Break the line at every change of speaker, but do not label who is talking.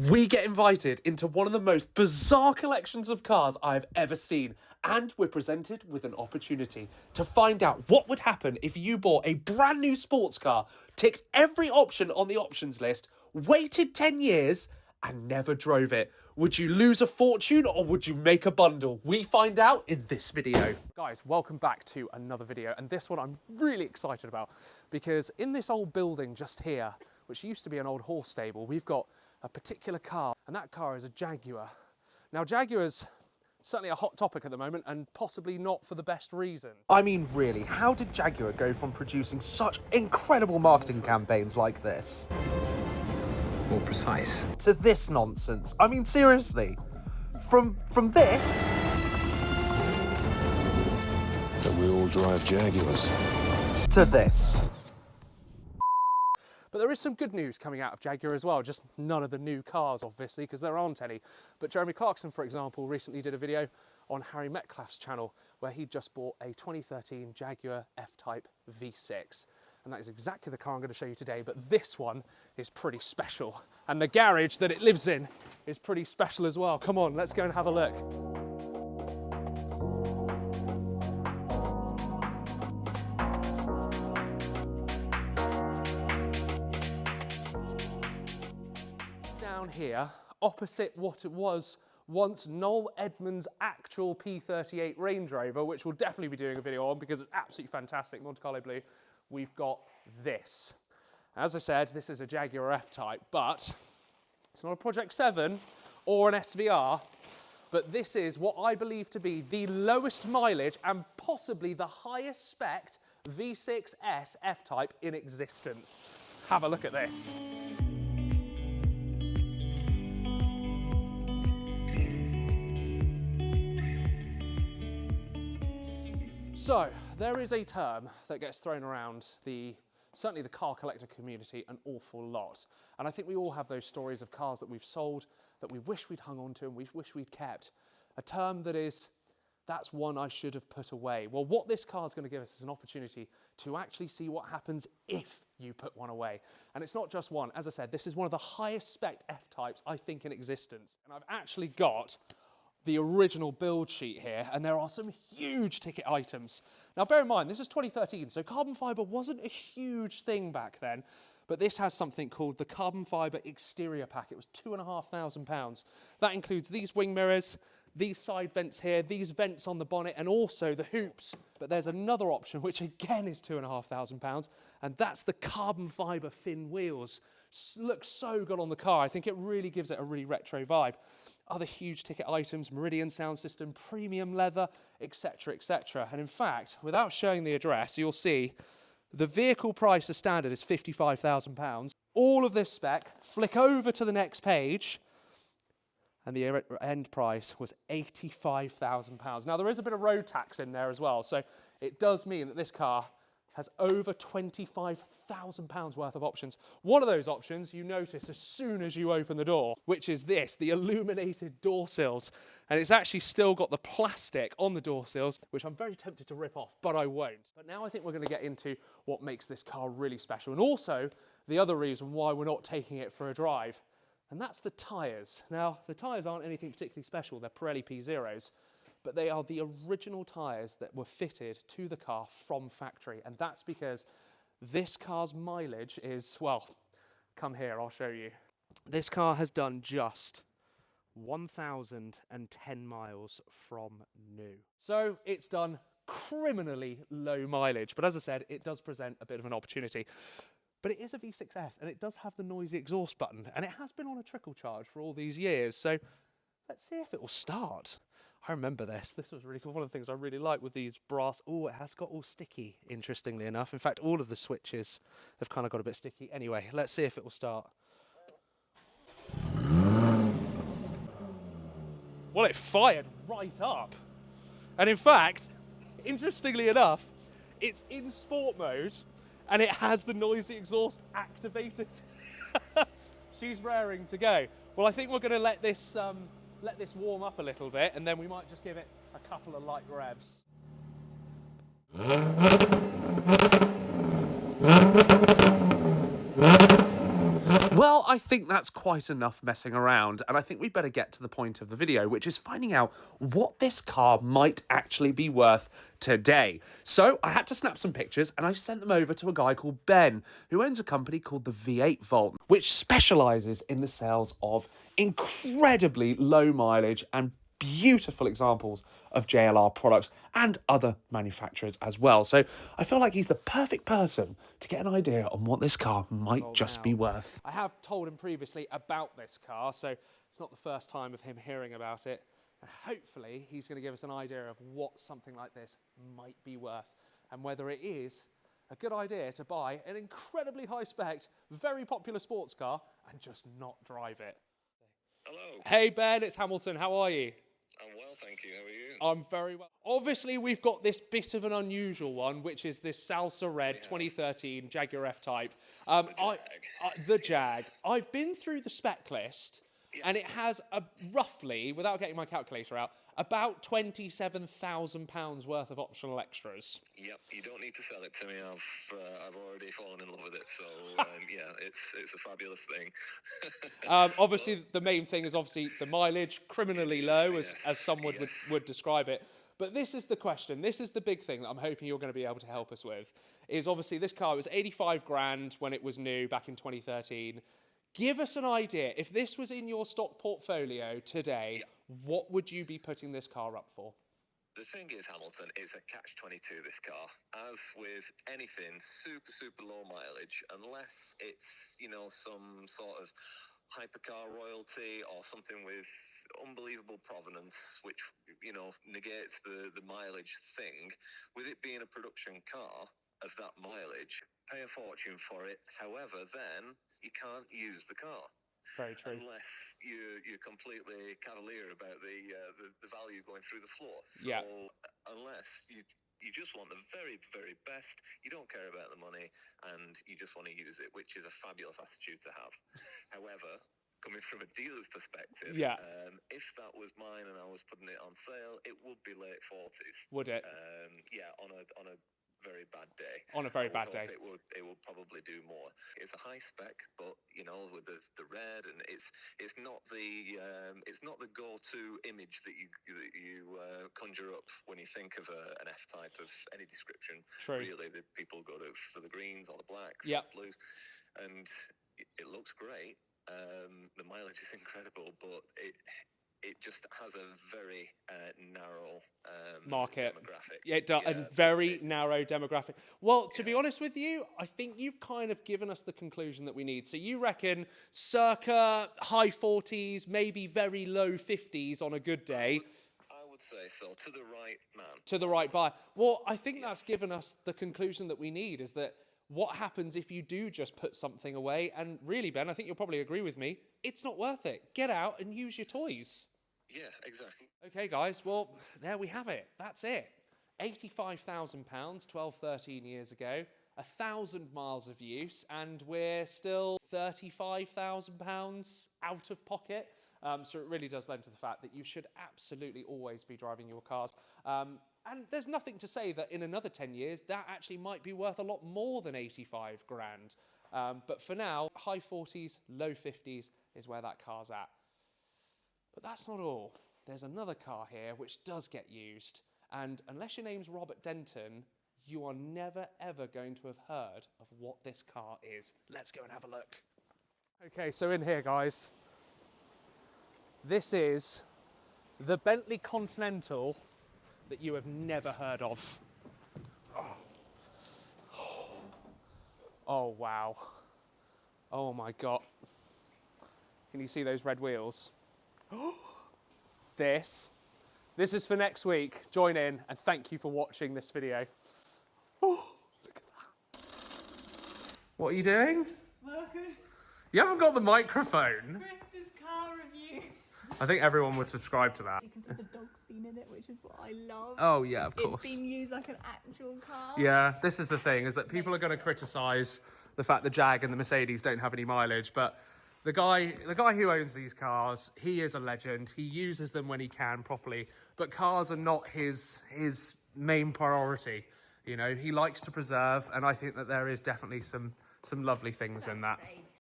We get invited into one of the most bizarre collections of cars I've ever seen, and we're presented with an opportunity to find out what would happen if you bought a brand new sports car, ticked every option on the options list, waited 10 years, and never drove it. Would you lose a fortune or would you make a bundle? We find out in this video.
Guys, welcome back to another video, and this one I'm really excited about because in this old building just here, which used to be an old horse stable, we've got a particular car, and that car is a Jaguar. Now, Jaguar's certainly a hot topic at the moment, and possibly not for the best reasons.
I mean, really, how did Jaguar go from producing such incredible marketing campaigns like this
More precise.
to this nonsense? I mean, seriously, from this
And we all drive Jaguars.
to this.
But there is some good news coming out of Jaguar as well, just none of the new cars, obviously, because there aren't any. But Jeremy Clarkson, for example, recently did a video on Harry Metcalf's channel where he just bought a 2013 Jaguar F-Type V6. And that is exactly the car I'm going to show you today, but this one is pretty special. And the garage that it lives in is pretty special as well. Come on, let's go and have a look. Down here, opposite what it was once Noel Edmonds' actual P38 Range Rover, which we'll definitely be doing a video on because it's absolutely fantastic, Monte Carlo blue, we've got this. As I said, this is a Jaguar F-Type, but it's not a Project 7 or an SVR, but this is what I believe to be the lowest mileage and possibly the highest spec V6 S F-Type in existence. Have a look at this. So, there is a term that gets thrown around certainly the car collector community an awful lot. And I think we all have those stories of cars that we've sold that we wish we'd hung on to and we wish we'd kept. A term that is, that's one I should have put away. Well, what this car is going to give us is an opportunity to actually see what happens if you put one away. And it's not just one. As I said, this is one of the highest spec F-Types I think in existence. And I've actually got the original build sheet here, and there are some huge ticket items. Now bear in mind, this is 2013, so carbon fibre wasn't a huge thing back then, but this has something called the carbon fibre exterior pack. It was £2,500. That includes these wing mirrors, these side vents here, these vents on the bonnet, and also the hoops. But there's another option, which again is £2,500, and that's the carbon fibre fin wheels. Looks so good on the car. I think it really gives it a really retro vibe. Other huge ticket items, Meridian sound system, premium leather, etc., etc. And in fact, without showing the address, you'll see the vehicle price as standard is £55,000. All of this spec, flick over to the next page, and the end price was £85,000. Now, there is a bit of road tax in there as well, so it does mean that this car has over £25,000 worth of options. One of those options you notice as soon as you open the door, which is this, the illuminated door sills. And it's actually still got the plastic on the door sills, which I'm very tempted to rip off, but I won't. But now I think we're going to get into what makes this car really special, and also the other reason why we're not taking it for a drive, and that's the tyres. Now, the tyres aren't anything particularly special, they're Pirelli P0s, but they are the original tyres that were fitted to the car from factory. And that's because this car's mileage is, well, come here, I'll show you. This car has done just 1,010 miles from new. So it's done criminally low mileage. But as I said, it does present a bit of an opportunity. But it is a V6S, and it does have the noisy exhaust button. And it has been on a trickle charge for all these years. So let's see if it will start. I remember this. This was really cool. One of the things I really like with these brass. Oh, it has got all sticky, interestingly enough. In fact, all of the switches have kind of got a bit sticky. Anyway, let's see if it will start. Well, it fired right up. And in fact, interestingly enough, it's in sport mode and it has the noisy exhaust activated. She's raring to go. Well, I think we're going to let this warm up a little bit, and then we might just give it a couple of light revs.
Well, I think that's quite enough messing around, and I think we better get to the point of the video, which is finding out what this car might actually be worth today. So I had to snap some pictures, and I sent them over to a guy called Ben, who owns a company called the V8 Vault, which specialises in the sales of incredibly low mileage and beautiful examples of JLR products and other manufacturers as well. So I feel like he's the perfect person to get an idea on what this car might just be worth.
I have told him previously about this car, so it's not the first time of him hearing about it. And hopefully he's going to give us an idea of what something like this might be worth and whether it is a good idea to buy an incredibly high-spec, very popular sports car and just not drive it.
Hello.
Hey Ben, it's Hamilton. How are you?
I'm well, thank you. How are you?
I'm very well. Obviously, we've got this bit of an unusual one, which is this Salsa Red 2013 Jaguar F-Type. The Jag. I've been through the spec list, and it has roughly, without getting my calculator out, about £27,000 worth of optional extras.
Yep, you don't need to sell it to me. I've already fallen in love with it. So yeah, it's a fabulous thing.
Obviously, the main thing is obviously the mileage, criminally low, as some would describe it. But this is the question. This is the big thing that I'm hoping you're going to be able to help us with. Is obviously this car was 85 grand when it was new back in 2013. Give us an idea. If this was in your stock portfolio today, what would you be putting this car up for?
The thing is, Hamilton, it's a catch-22, this car. As with anything super low mileage, unless it's, you know, some sort of hypercar royalty or something with unbelievable provenance, which, you know, negates the mileage thing. With it being a production car of that mileage, pay a fortune for it. However, then you can't use the car.
Very true.
Unless you're completely cavalier about the value going through the floor. So
Yeah.
Unless you just want the very best, you don't care about the money, and you just want to use it, which is a fabulous attitude to have. However, coming from a dealer's perspective, if that was mine and I was putting it on sale, it would be late 40s.
Would it?
Yeah, on a very bad day.
On a very bad day.
It would probably do more. It's a high spec, but you know, with the red, and it's not the go-to image that you conjure up when you think of an F-Type of any description.
True.
Really, the people go for the greens or the blacks,
or
the blues, and it looks great. The mileage is incredible, but it just has a very narrow
market
demographic.
Yeah, it does, a very narrow demographic. Well, to be honest with you, I think you've kind of given us the conclusion that we need. So you reckon circa high 40s, maybe very low 50s on a good day.
I would say so, to the right man.
To the right buyer. Well, I think that's given us the conclusion that we need, is that what happens if you do just put something away? And really, Ben, I think you'll probably agree with me, it's not worth it. Get out and use your toys.
Yeah, exactly.
Okay, guys, well, there we have it. That's it. £85,000, 12, 13 years ago, 1,000 miles of use, and we're still £35,000 out of pocket. So it really does lend to the fact that you should absolutely always be driving your cars. And there's nothing to say that in another 10 years, that actually might be worth a lot more than 85 grand. But for now, high 40s, low 50s is where that car's at. But that's not all. There's another car here which does get used, and unless your name's Robert Denton, you are never ever going to have heard of what this car is. Let's go and have a look. Okay, so in here, guys, this is the Bentley Continental that you have never heard of. Oh wow. Oh my God. Can you see those red wheels? This is for next week. Join in, and thank you for watching this video. Oh, look at that. What are you doing?
Welcome
You haven't got the microphone.
to Krista's car review.
I think everyone would subscribe to that.
You can see the dog's been in it, which is what I love.
Oh yeah, of course.
It's been used like an actual car.
Yeah, this is the thing, is that people are going to criticise the fact the Jag and the Mercedes don't have any mileage, but the guy who owns these cars, he is a legend. He uses them when he can properly, but cars are not his main priority. You know, he likes to preserve, and I think that there is definitely some lovely things in that.